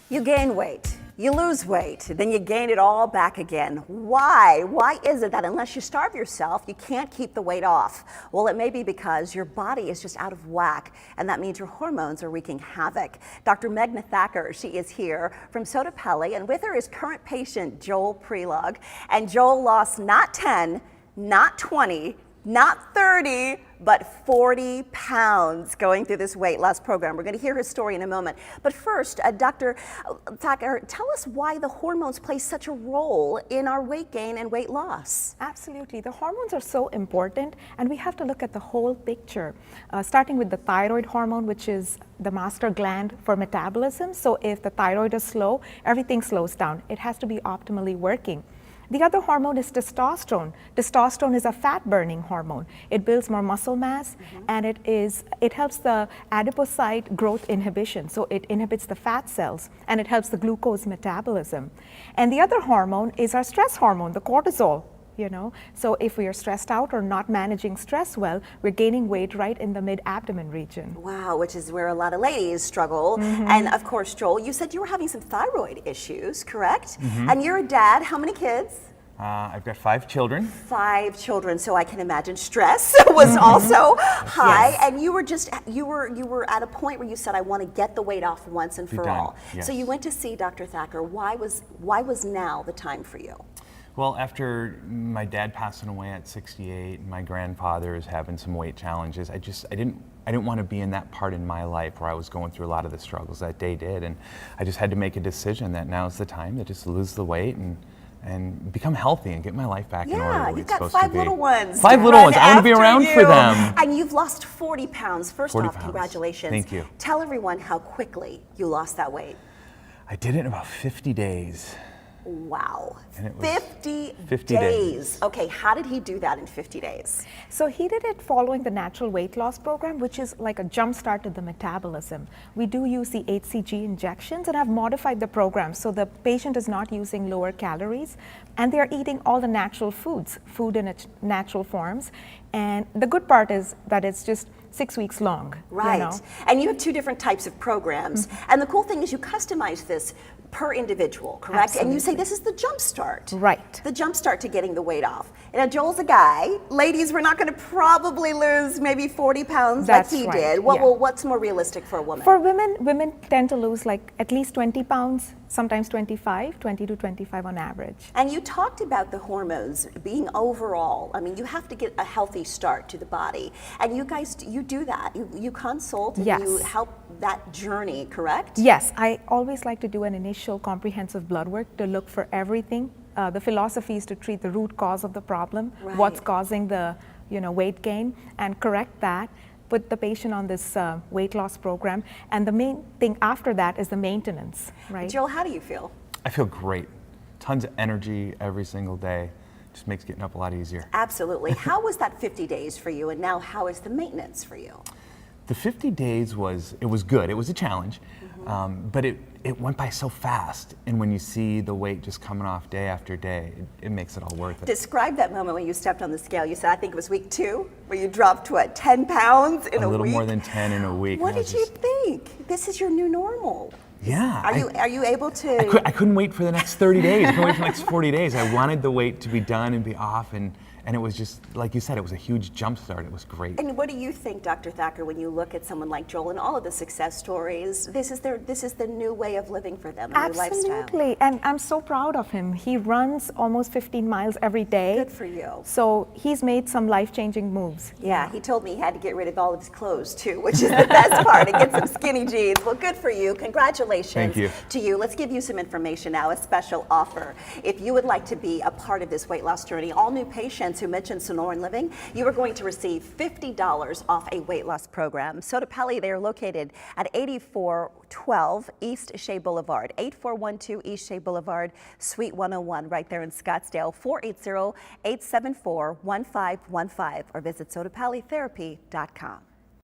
You gain weight, you lose weight, then you gain it all back again. Why? Why is it that unless you starve yourself, you can't keep the weight off? Well, it may be because your body is just out of whack, and that means your hormones are wreaking havoc. Dr. Meghna Thacker, she is here from SottoPelle, and with her is current patient Joel Prelog. And Joel lost not 10, not 20, not 30, but 40 pounds going through this weight loss program. We're going to hear his story in a moment. But first, Dr. Thacker, tell us why the hormones play such a role in our weight gain and weight loss. Absolutely. The hormones are so important, and we have to look at the whole picture, starting with the thyroid hormone, which is the master gland for metabolism. So if the thyroid is slow, everything slows down. It has to be optimally working. The other hormone is testosterone. Testosterone is a fat-burning hormone. It builds more muscle mass, and it helps the adipocyte growth inhibition. So it inhibits the fat cells, and it helps the glucose metabolism. And the other hormone is our stress hormone, the cortisol. So if we are stressed out or not managing stress well, we're gaining weight right in the mid-abdomen region. Wow, which is where a lot of ladies struggle. And of course, Joel, you said you were having some thyroid issues, correct? And you're a dad. How many kids? I've got 5 children. 5 children, so I can imagine stress was also high. Yes. And you were at a point where you said, I want to get the weight off once and for all. Yes. So you went to see Dr. Thacker. Why was now the time for you? Well, after my dad passing away at 68, and my grandfather is having some weight challenges, I didn't want to be in that part in my life where I was going through a lot of the struggles that they did, and I just had to make a decision that now's the time to just lose the weight and become healthy and get my life back in order. Yeah, the way you've it's got supposed 5 to be. little ones. 5 little ones. I want to be around for them. And you've lost 40 pounds. First 40 off, pounds. congratulations. Thank you. Tell everyone how quickly you lost that weight. I did it in about 50 days. Wow, And it was 50 days. Okay, how did he do that in 50 days? So he did it following the natural weight loss program, which is like a jump start to the metabolism. We do use the HCG injections, and I've modified the program so the patient is not using lower calories, and they're eating all the natural foods, food in its natural forms. And the good part is that it's just 6 weeks long. Right, and you have 2 different types of programs. And the cool thing is you customize this per individual, correct? Absolutely. And you say this is the jump start. Right. The jump start to getting the weight off. And Joel's a guy. Ladies, we're not going to probably lose maybe 40 pounds That's like he right. did. Yeah. What's more realistic for a woman? For women tend to lose like at least 20 pounds, sometimes 20 to 25 on average. And you talked about the hormones being overall. I mean, you have to get a healthy start to the body. And you guys, you do that. You consult and Yes. you help that journey, correct? Yes, I always like to do an initial comprehensive blood work to look for everything. The philosophy is to treat the root cause of the problem, Right. what's causing the weight gain, and correct that. Put the patient on this weight loss program, and the main thing after that is the maintenance, right? Joel, how do you feel? I feel great. Tons of energy every single day. Just makes getting up a lot easier. Absolutely. How was that 50 days for you, and now how is the maintenance for you? The 50 days was good. It was a challenge, but it went by so fast. And when you see the weight just coming off day after day, it makes it all worth it. Describe that moment when you stepped on the scale. You said, I think it was week 2, where you dropped, what, 10 pounds in a week? A little more than 10 in a week. What did you think? This is your new normal. Yeah. Are you able to? I couldn't wait for the next 30 days. I couldn't wait for the next 40 days. I wanted the weight to be done and be off, and it was just, like you said, it was a huge jump start. It was great. And what do you think, Dr. Thacker, when you look at someone like Joel and all of the success stories? This is the new way of living for them, a new lifestyle. Absolutely, and I'm so proud of him. He runs almost 15 miles every day. Good for you. So he's made some life-changing moves. Yeah, he told me he had to get rid of all of his clothes too, which is the best part, and get some skinny jeans. Well, good for you. Congratulations Thank you. to you. Let's give you some information now, a special offer. If you would like to be a part of this weight loss journey, all new patients who mention Sonoran Living, you are going to receive $50 off a weight loss program. SottoPelle, they are located at 8412 East Shea Boulevard, 8412 East Shea Boulevard, Suite 101, right there in Scottsdale, 480-874-1515, or visit SottoPelletherapy.com.